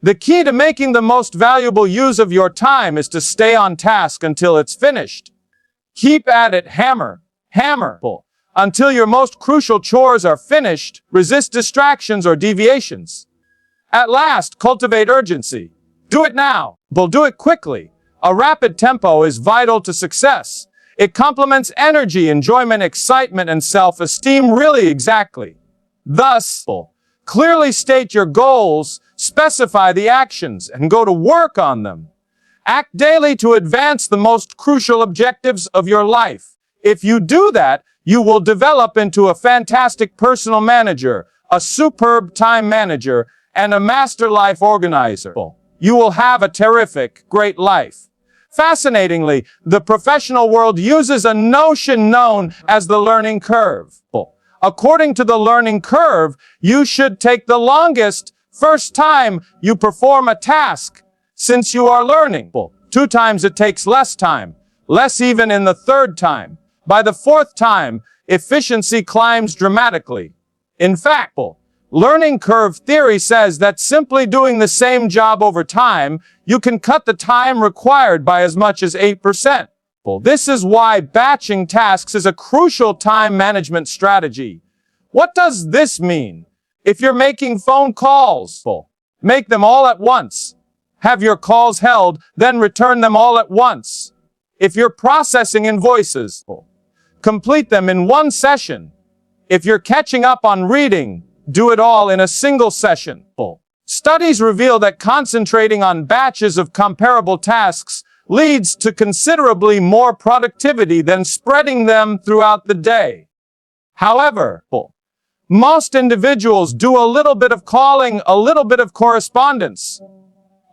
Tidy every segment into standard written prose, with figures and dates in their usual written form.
The key to making the most valuable use of your time is to stay on task until it's finished. Keep at it, hammer, until your most crucial chores are finished. Resist distractions or deviations. At last, cultivate urgency. Do it now. Do it quickly. A rapid tempo is vital to success. It complements energy, enjoyment, excitement, and self-esteem really exactly. Thus, clearly state your goals, specify the actions, and go to work on them. Act daily to advance the most crucial objectives of your life. If you do that, you will develop into a fantastic personal manager, a superb time manager, and a master life organizer. You will have a terrific, great life. Fascinatingly, the professional world uses a notion known as the learning curve. According to the learning curve, you should take the longest first time you perform a task, since you are learning. 2 times it takes less time, less even in the 3rd time. By the 4th time, efficiency climbs dramatically. In fact, learning curve theory says that simply doing the same job over time, you can cut the time required by as much as 8%. This is why batching tasks is a crucial time management strategy. What does this mean? If you're making phone calls, make them all at once. Have your calls held, then return them all at once. If you're processing invoices, complete them in one session. If you're catching up on reading, do it all in a single session. Studies reveal that concentrating on batches of comparable tasks leads to considerably more productivity than spreading them throughout the day. However, most individuals do a little bit of calling, a little bit of correspondence,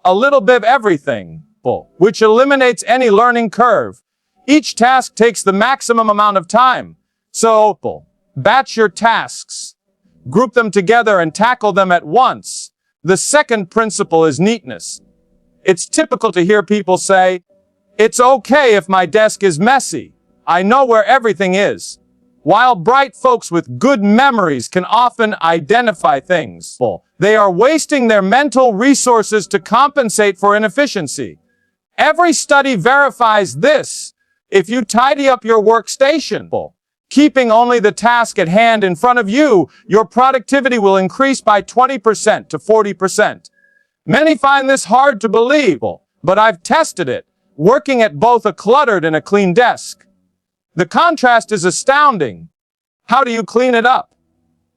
a little bit of everything, which eliminates any learning curve. Each task takes the maximum amount of time. So, batch your tasks. Group them together and tackle them at once. The second principle is neatness. It's typical to hear people say, "It's okay if my desk is messy. I know where everything is." While bright folks with good memories can often identify things, they are wasting their mental resources to compensate for inefficiency. Every study verifies this. If you tidy up your workstation, keeping only the task at hand in front of you, your productivity will increase by 20% to 40%. Many find this hard to believe, but I've tested it, working at both a cluttered and a clean desk. The contrast is astounding. How do you clean it up?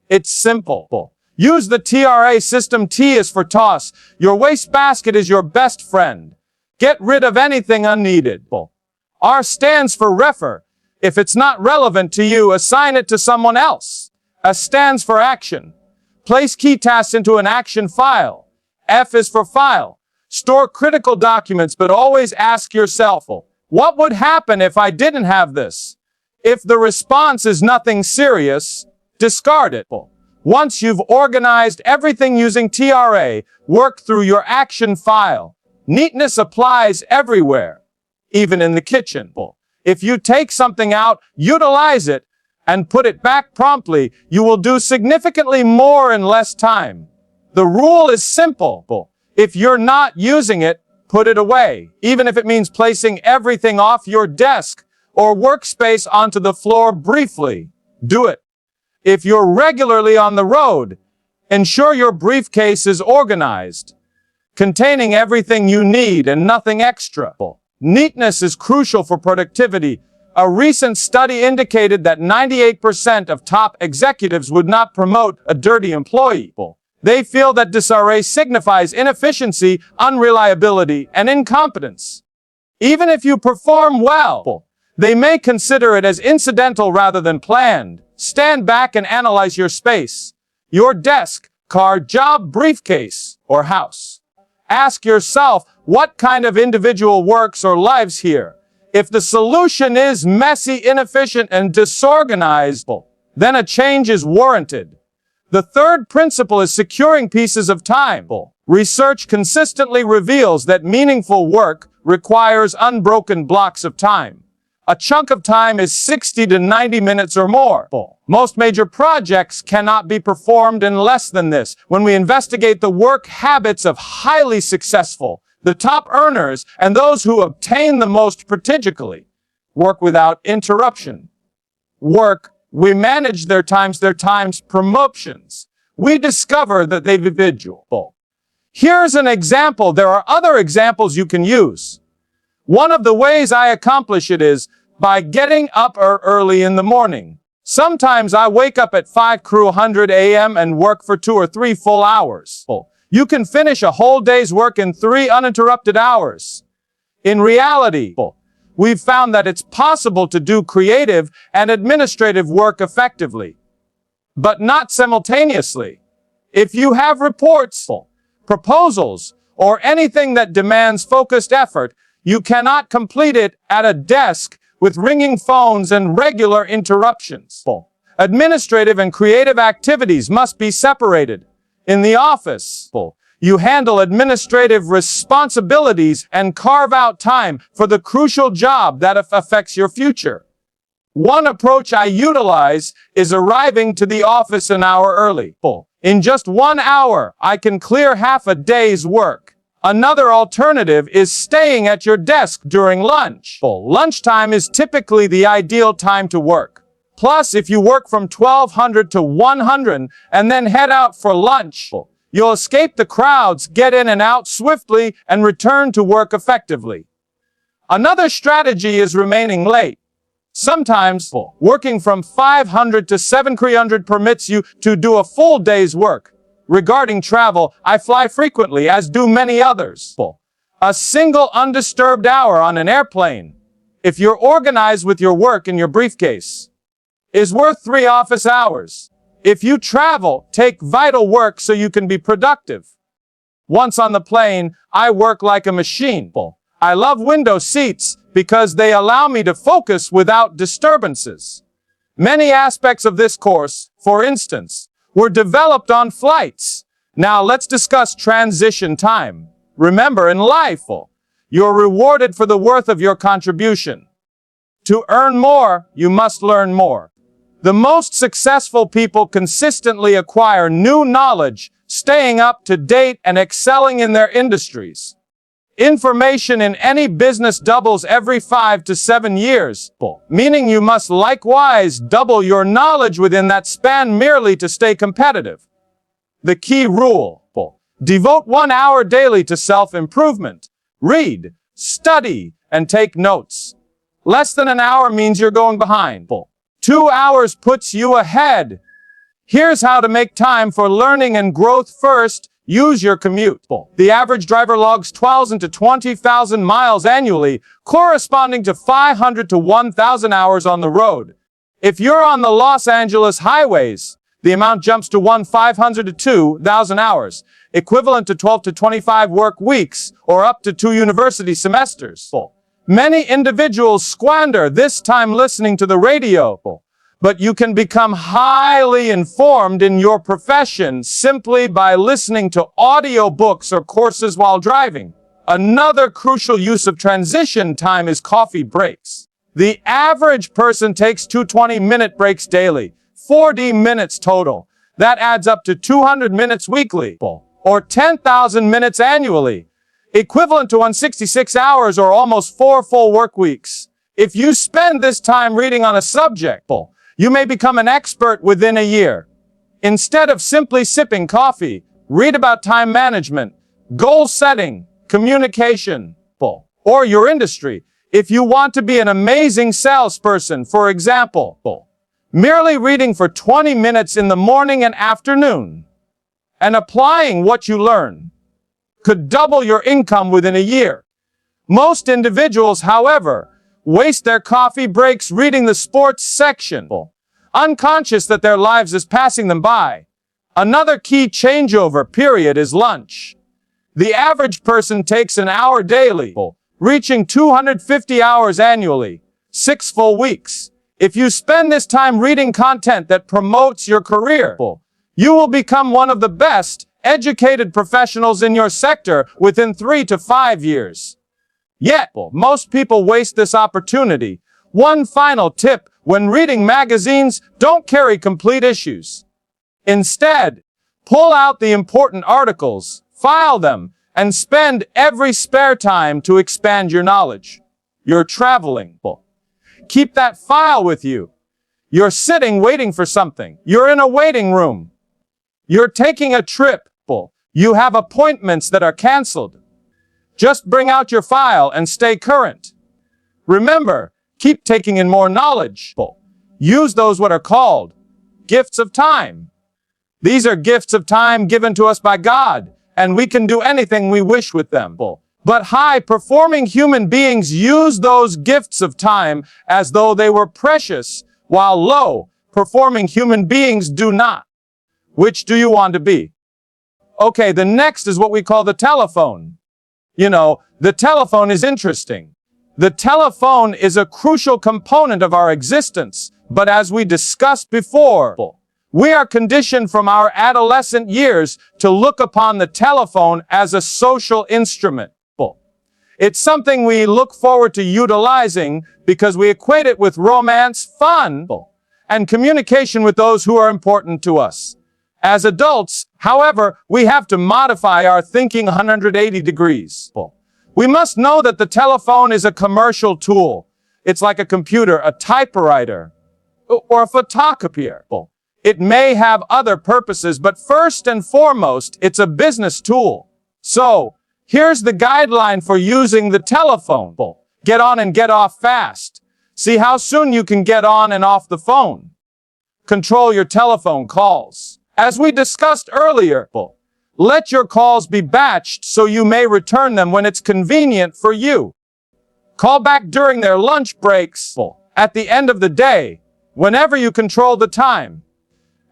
It's simple. Use the TRA system. T is for toss. Your wastebasket is your best friend. Get rid of anything unneeded. R stands for refer. If it's not relevant to you, assign it to someone else. S stands for action. Place key tasks into an action file. F is for file. Store critical documents, but always ask yourself, what would happen if I didn't have this? If the response is nothing serious, discard it. Once you've organized everything using TRA, work through your action file. Neatness applies everywhere, even in the kitchen. If you take something out, utilize it, and put it back promptly, you will do significantly more in less time. The rule is simple. If you're not using it, put it away, even if it means placing everything off your desk or workspace onto the floor briefly. Do it. If you're regularly on the road, ensure your briefcase is organized, containing everything you need and nothing extra. Neatness is crucial for productivity. A recent study indicated that 98% of top executives would not promote a dirty employee. They feel that disarray signifies inefficiency, unreliability, and incompetence. Even if you perform well, they may consider it as incidental rather than planned. Stand back and analyze your space, your desk, car, job, briefcase, or house. Ask yourself, what kind of individual works or lives here? If the solution is messy, inefficient, and disorganized, then a change is warranted. The third principle is securing pieces of time. Research consistently reveals that meaningful work requires unbroken blocks of time. A chunk of time is 60 to 90 minutes or more. Most major projects cannot be performed in less than this. When we investigate the work habits of highly successful, the top earners, and those who obtain the most strategically, work without interruption. We manage their times promotions. We discover that they individual. Here's an example. There are other examples you can use. One of the ways I accomplish it is by getting up early in the morning. Sometimes I wake up at 5:00 a.m. and work for 2 or 3 full hours. You can finish a whole day's work in 3 uninterrupted hours. In reality, we've found that it's possible to do creative and administrative work effectively, but not simultaneously. If you have reports, proposals, or anything that demands focused effort, you cannot complete it at a desk with ringing phones and regular interruptions. Administrative and creative activities must be separated. In the office, you handle administrative responsibilities and carve out time for the crucial job that affects your future. One approach I utilize is arriving to the office an hour early. In just 1 hour, I can clear half a day's work. Another alternative is staying at your desk during lunch. Lunchtime is typically the ideal time to work. Plus, if you work from 1200 to 100 and then head out for lunch, you'll escape the crowds, get in and out swiftly, and return to work effectively. Another strategy is remaining late. Sometimes, working from 500 to 700 permits you to do a full day's work. Regarding travel, I fly frequently, as do many others. A single undisturbed hour on an airplane, if you're organized with your work in your briefcase, is worth 3 office hours. If you travel, take vital work so you can be productive. Once on the plane, I work like a machine. I love window seats because they allow me to focus without disturbances. Many aspects of this course, for instance, were developed on flights. Now let's discuss transition time. Remember, in life, you're rewarded for the worth of your contribution. To earn more, you must learn more. The most successful people consistently acquire new knowledge, staying up to date and excelling in their industries. Information in any business doubles every 5 to 7 years, meaning you must likewise double your knowledge within that span merely to stay competitive. The key rule: devote 1 hour daily to self-improvement. Read, study, and take notes. Less than an hour means you're going behind. 2 hours puts you ahead. Here's how to make time for learning and growth. First, use your commute. The average driver logs 12,000 to 20,000 miles annually, corresponding to 500 to 1,000 hours on the road. If you're on the Los Angeles highways, the amount jumps to 1,500 to 2,000 hours, equivalent to 12 to 25 work weeks, or up to 2 university semesters. Many individuals squander this time listening to the radio, but you can become highly informed in your profession simply by listening to audiobooks or courses while driving. Another crucial use of transition time is coffee breaks. The average person takes 2 20-minute breaks daily, 40 minutes total. That adds up to 200 minutes weekly, or 10,000 minutes annually, equivalent to 166 hours or almost 4 full work weeks. If you spend this time reading on a subject, you may become an expert within a year. Instead of simply sipping coffee, read about time management, goal setting, communication, or your industry. If you want to be an amazing salesperson, for example, merely reading for 20 minutes in the morning and afternoon and applying what you learn could double your income within a year. Most individuals, however, waste their coffee breaks reading the sports section, unconscious that their lives is passing them by. Another key changeover period is lunch. The average person takes an hour daily, reaching 250 hours annually, 6 full weeks. If you spend this time reading content that promotes your career, you will become one of the best educated professionals in your sector within 3 to 5 years. Yet, most people waste this opportunity. One final tip: when reading magazines, don't carry complete issues. Instead, pull out the important articles, file them, and spend every spare time to expand your knowledge. You're traveling. Keep that file with you. You're sitting waiting for something. You're in a waiting room. You're taking a trip. You have appointments that are canceled. Just bring out your file and stay current. Remember, keep taking in more knowledge. Use those what are called gifts of time. These are gifts of time given to us by God, and we can do anything we wish with them. But high-performing human beings use those gifts of time as though they were precious, while low-performing human beings do not. Which do you want to be? Okay, the next is what we call the telephone. You know, the telephone is interesting. The telephone is a crucial component of our existence, but as we discussed before, we are conditioned from our adolescent years to look upon the telephone as a social instrument. It's something we look forward to utilizing because we equate it with romance, fun, and communication with those who are important to us. As adults, however, we have to modify our thinking 180 degrees. We must know that the telephone is a commercial tool. It's like a computer, a typewriter, or a photocopier. It may have other purposes, but first and foremost, it's a business tool. So, here's the guideline for using the telephone. Get on and get off fast. See how soon you can get on and off the phone. Control your telephone calls. As we discussed earlier, let your calls be batched so you may return them when it's convenient for you. Call back during their lunch breaks, at the end of the day, whenever you control the time.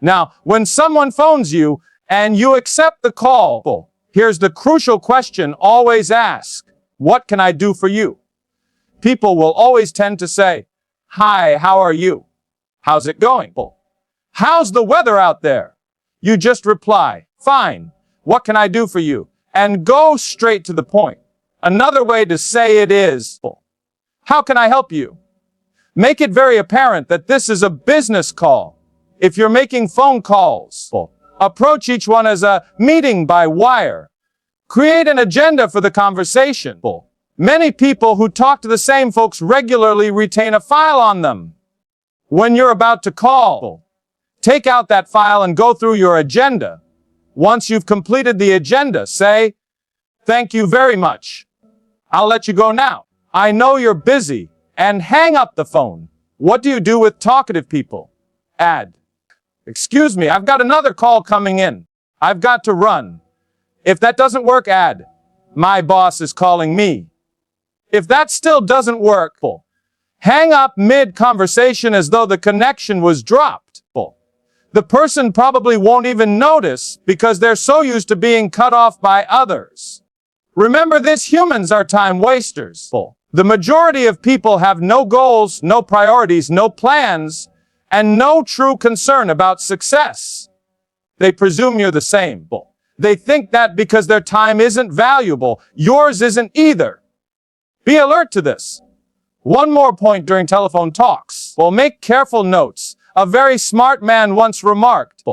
Now, when someone phones you and you accept the call, here's the crucial question always ask: what can I do for you? People will always tend to say, "Hi, how are you? How's it going? How's the weather out there?" You just reply, "Fine, what can I do for you?" and go straight to the point. Another way to say it is, "How can I help you?" Make it very apparent that this is a business call. If you're making phone calls, approach each one as a meeting by wire. Create an agenda for the conversation. Many people who talk to the same folks regularly retain a file on them. When you're about to call, take out that file and go through your agenda. Once you've completed the agenda, say, "Thank you very much. I'll let you go now. I know you're busy," and hang up the phone. What do you do with talkative people? Add, "Excuse me, I've got another call coming in. I've got to run." If that doesn't work, add, "My boss is calling me." If that still doesn't work, hang up mid-conversation as though the connection was dropped. The person probably won't even notice because they're so used to being cut off by others. Remember this, humans are time wasters. The majority of people have no goals, no priorities, no plans, and no true concern about success. They presume you're the same. They think that because their time isn't valuable, yours isn't either. Be alert to this. One more point during telephone talks. Make careful notes. A very smart man once remarked,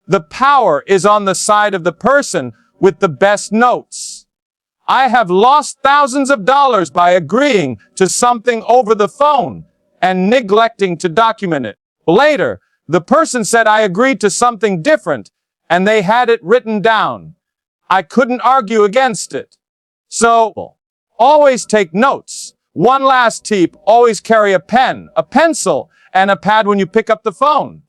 "The power is on the side of the person with the best notes." I have lost thousands of dollars by agreeing to something over the phone and neglecting to document it. Later, the person said I agreed to something different, and they had it written down. I couldn't argue against it. So, always take notes. One last tip: always carry a pen, a pencil, and a pad when you pick up the phone.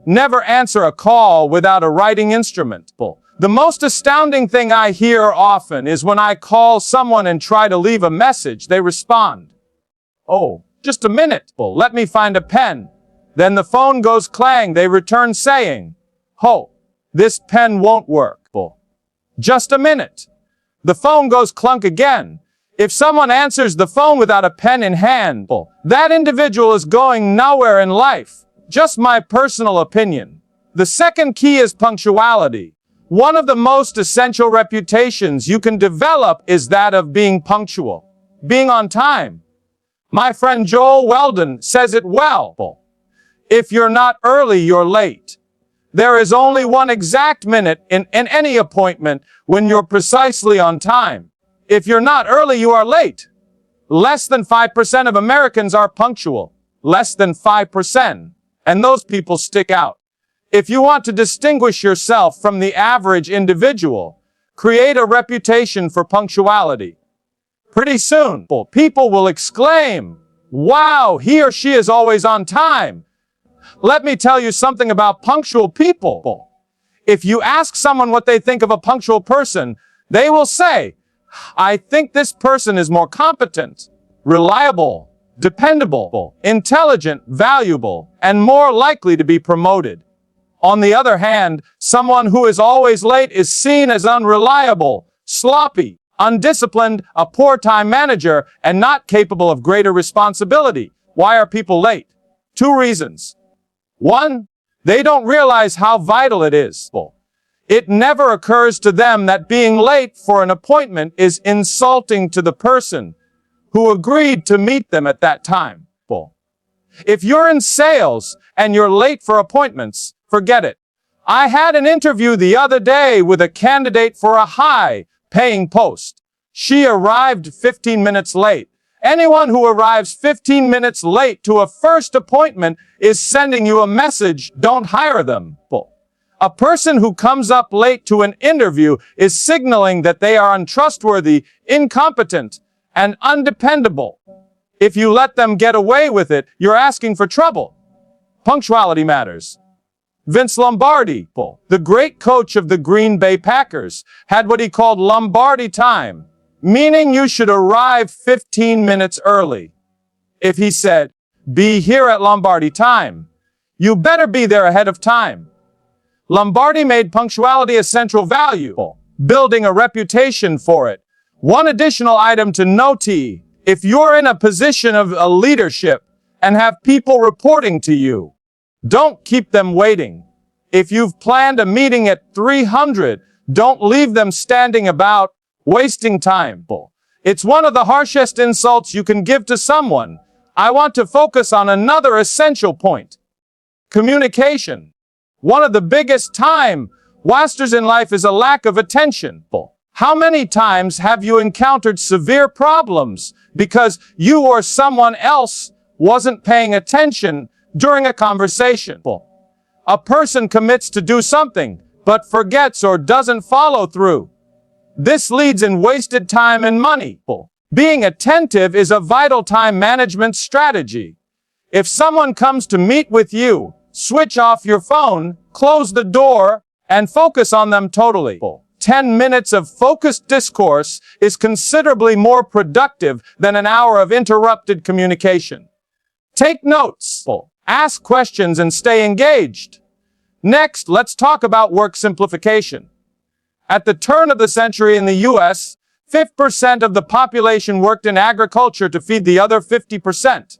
Never answer a call without a writing instrument. The most astounding thing I hear often is when I call someone and try to leave a message, they respond, "Oh, just a minute, let me find a pen." Then the phone goes clang. They return saying, "Oh, this pen won't work. Just a minute." The phone goes clunk again. If someone answers the phone without a pen in hand, that individual is going nowhere in life. Just my personal opinion. The second key is punctuality. One of the most essential reputations you can develop is that of being punctual, being on time. My friend Joel Weldon says it well. If you're not early, you're late. There is only one exact minute in any appointment when you're precisely on time. If you're not early, you are late. Less than 5% of Americans are punctual. Less than 5%. And those people stick out. If you want to distinguish yourself from the average individual, create a reputation for punctuality. Pretty soon, people will exclaim, "Wow, he or she is always on time." Let me tell you something about punctual people. If you ask someone what they think of a punctual person, they will say, "I think this person is more competent, reliable, dependable, intelligent, valuable, and more likely to be promoted." On the other hand, someone who is always late is seen as unreliable, sloppy, undisciplined, a poor time manager, and not capable of greater responsibility. Why are people late? 2 reasons. 1, they don't realize how vital it is. It never occurs to them that being late for an appointment is insulting to the person who agreed to meet them at that time. If you're in sales and you're late for appointments, forget it. I had an interview the other day with a candidate for a high-paying post. She arrived 15 minutes late. Anyone who arrives 15 minutes late to a first appointment is sending you a message, don't hire them. A person who comes up late to an interview is signaling that they are untrustworthy, incompetent, and undependable. If you let them get away with it, you're asking for trouble. Punctuality matters. Vince Lombardi, the great coach of the Green Bay Packers, had what he called Lombardi time, meaning you should arrive 15 minutes early. If he said, "Be here at Lombardi time," you better be there ahead of time. Lombardi made punctuality a central value, building a reputation for it. One additional item to note: if you're in a position of leadership and have people reporting to you, don't keep them waiting. If you've planned a meeting at 300, don't leave them standing about, wasting time. It's one of the harshest insults you can give to someone. I want to focus on another essential point. Communication. One of the biggest time wasters in life is a lack of attention. How many times have you encountered severe problems because you or someone else wasn't paying attention during a conversation? A person commits to do something, but forgets or doesn't follow through. This leads in wasted time and money. Being attentive is a vital time management strategy. If someone comes to meet with you, switch off your phone, close the door, and focus on them totally. 10 minutes of focused discourse is considerably more productive than an hour of interrupted communication. Take notes, ask questions, and stay engaged. Next, let's talk about work simplification. At the turn of the century in the U.S., 50% of the population worked in agriculture to feed the other 50%.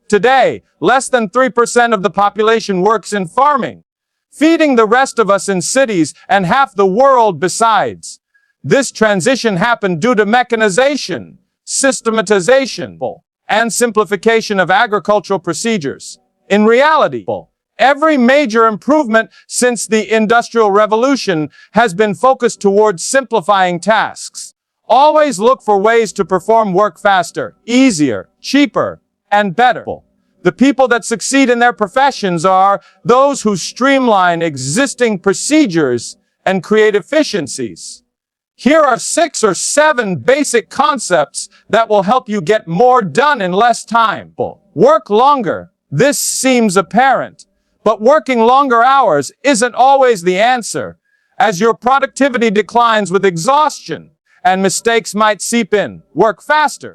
Today, less than 3% of the population works in farming, feeding the rest of us in cities and half the world besides. This transition happened due to mechanization, systematization, and simplification of agricultural procedures. In reality, every major improvement since the Industrial Revolution has been focused towards simplifying tasks. Always look for ways to perform work faster, easier, cheaper, and better. The people that succeed in their professions are those who streamline existing procedures and create efficiencies. Here are 6 or 7 basic concepts that will help you get more done in less time. Work longer. This seems apparent, but working longer hours isn't always the answer, as your productivity declines with exhaustion and mistakes might seep in. Work faster.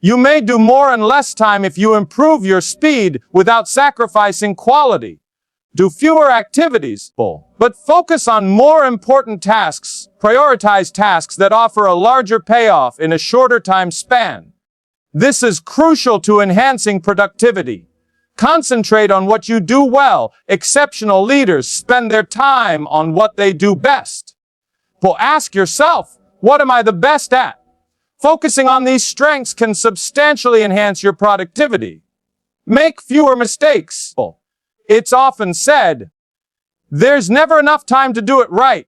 You may do more in less time if you improve your speed without sacrificing quality. Do fewer activities, but focus on more important tasks. Prioritize tasks that offer a larger payoff in a shorter time span. This is crucial to enhancing productivity. Concentrate on what you do well. Exceptional leaders spend their time on what they do best. Ask yourself, what am I the best at? Focusing on these strengths can substantially enhance your productivity. Make fewer mistakes. It's often said, there's never enough time to do it right,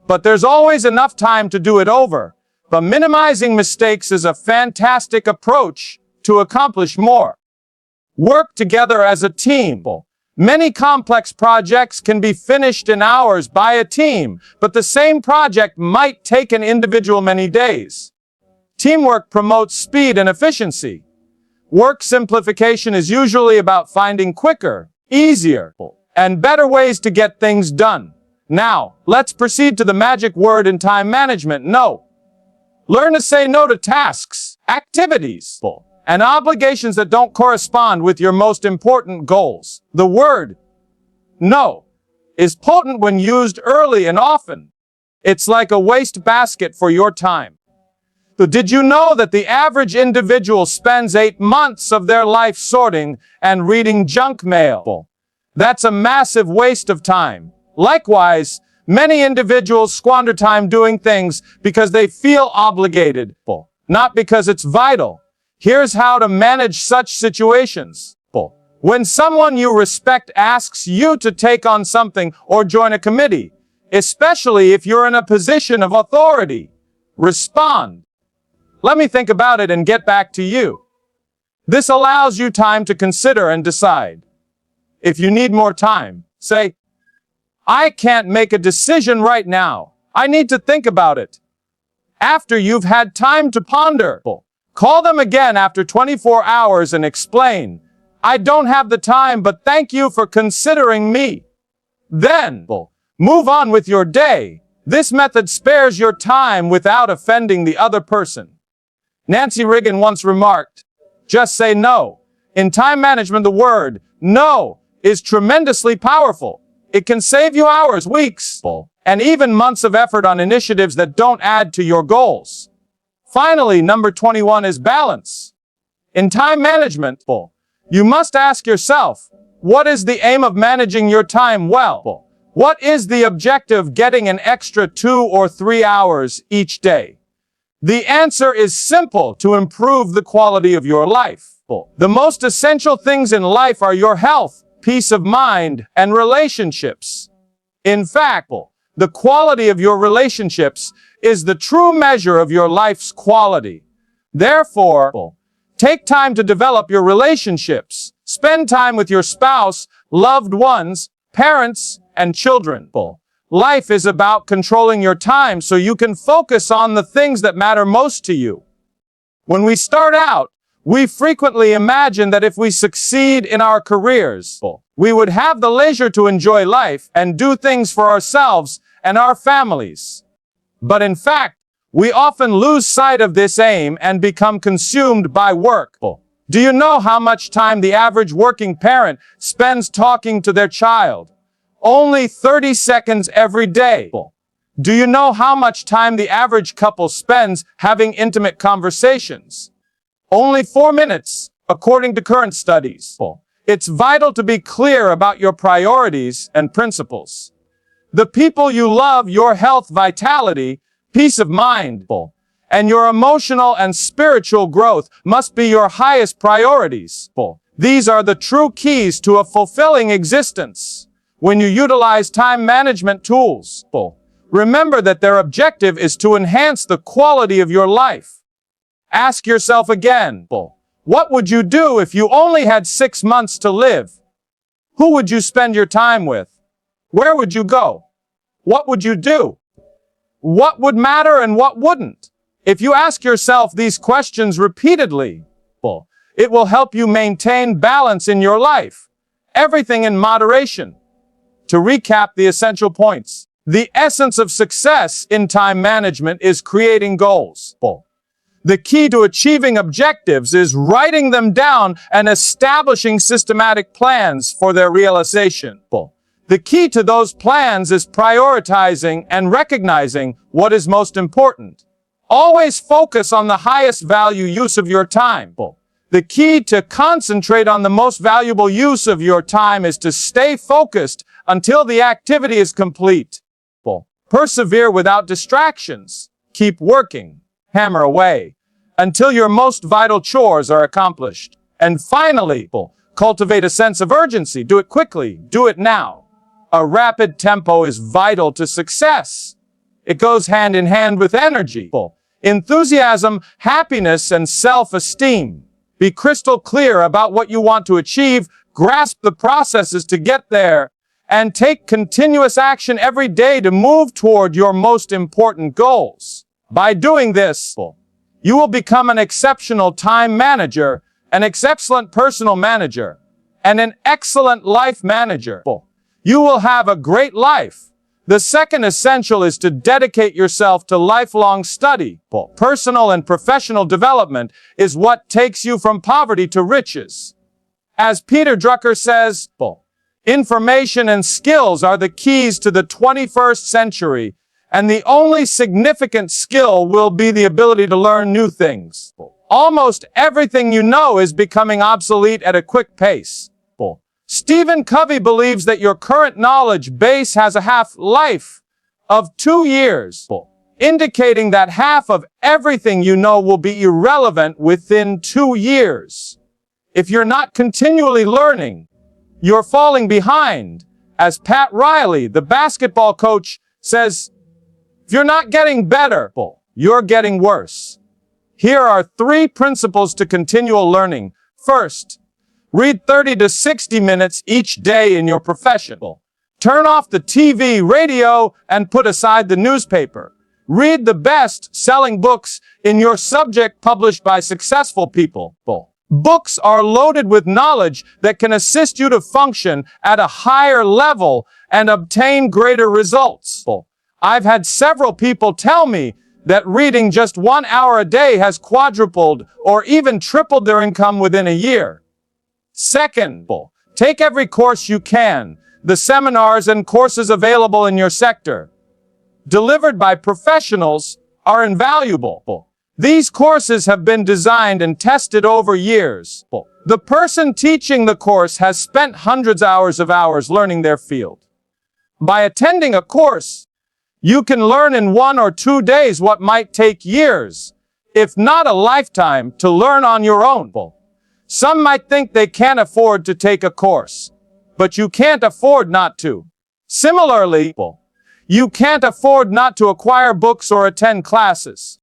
but there's always enough time to do it over. But minimizing mistakes is a fantastic approach to accomplish more. Work together as a team. Many complex projects can be finished in hours by a team, but the same project might take an individual many days. Teamwork promotes speed and efficiency. Work simplification is usually about finding quicker, easier, and better ways to get things done. Now, let's proceed to the magic word in time management: no. Learn to say no to tasks, activities, and obligations that don't correspond with your most important goals. The word no is potent when used early and often. It's like a waste basket for your time. So did you know that the average individual spends 8 months of their life sorting and reading junk mail? That's a massive waste of time. Likewise, many individuals squander time doing things because they feel obligated, not because it's vital. Here's how to manage such situations. When someone you respect asks you to take on something or join a committee, especially if you're in a position of authority, respond, "Let me think about it and get back to you." This allows you time to consider and decide. If you need more time, say, "I can't make a decision right now. I need to think about it." After you've had time to ponder, call them again after 24 hours and explain, "I don't have the time, but thank you for considering me." Then, move on with your day. This method spares your time without offending the other person. Nancy Reagan once remarked, "Just say no." In time management, the word no is tremendously powerful. It can save you hours, weeks, and even months of effort on initiatives that don't add to your goals. Finally, number 21 is balance. In time management, you must ask yourself, what is the aim of managing your time well? What is the objective getting an extra 2 or 3 hours each day? The answer is simple: to improve the quality of your life. The most essential things in life are your health, peace of mind, and relationships. In fact, the quality of your relationships is the true measure of your life's quality. Therefore, take time to develop your relationships. Spend time with your spouse, loved ones, parents, and children. Life is about controlling your time so you can focus on the things that matter most to you. When we start out, we frequently imagine that if we succeed in our careers, we would have the leisure to enjoy life and do things for ourselves and our families. But in fact, we often lose sight of this aim and become consumed by work. Do you know how much time the average working parent spends talking to their child? Only 30 seconds every day. Do you know how much time the average couple spends having intimate conversations? Only 4 minutes, according to current studies. It's vital to be clear about your priorities and principles. The people you love, your health, vitality, peace of mind, and your emotional and spiritual growth must be your highest priorities. These are the true keys to a fulfilling existence. When you utilize time management tools, remember that their objective is to enhance the quality of your life. Ask yourself again, what would you do if you only had 6 months to live? Who would you spend your time with? Where would you go? What would you do? What would matter and what wouldn't? If you ask yourself these questions repeatedly, it will help you maintain balance in your life. Everything in moderation. To recap the essential points, the essence of success in time management is creating goals. The key to achieving objectives is writing them down and establishing systematic plans for their realization. The key to those plans is prioritizing and recognizing what is most important. Always focus on the highest value use of your time. The key to concentrate on the most valuable use of your time is to stay focused until the activity is complete. Persevere without distractions. Keep working. Hammer away. until your most vital chores are accomplished. And finally, cultivate a sense of urgency. Do it quickly. Do it now. A rapid tempo is vital to success. It goes hand in hand with energy, enthusiasm, happiness, and self-esteem. Be crystal clear about what you want to achieve, grasp the processes to get there, and take continuous action every day to move toward your most important goals. By doing this, you will become an exceptional time manager, an excellent personal manager, and an excellent life manager. You will have a great life. The second essential is to dedicate yourself to lifelong study. Personal and professional development is what takes you from poverty to riches. As Peter Drucker says, information and skills are the keys to the 21st century, and the only significant skill will be the ability to learn new things. Almost everything you know is becoming obsolete at a quick pace. Stephen Covey believes that your current knowledge base has a half-life of 2 years, indicating that half of everything you know will be irrelevant within 2 years. If you're not continually learning, you're falling behind. As Pat Riley, the basketball coach, says, if you're not getting better, you're getting worse. Here are 3 principles to continual learning. First, read 30 to 60 minutes each day in your profession. Turn off the TV, radio, and put aside the newspaper. Read the best-selling books in your subject published by successful people. Books are loaded with knowledge that can assist you to function at a higher level and obtain greater results. I've had several people tell me that reading just 1 hour a day has quadrupled or even tripled their income within a year. Second, take every course you can. The seminars and courses available in your sector, delivered by professionals, are invaluable. These courses have been designed and tested over years. The person teaching the course has spent hundreds of hours learning their field. By attending a course, you can learn in 1 or 2 days what might take years, if not a lifetime, to learn on your own. Some might think they can't afford to take a course, but you can't afford not to. Similarly, you can't afford not to acquire books or attend classes.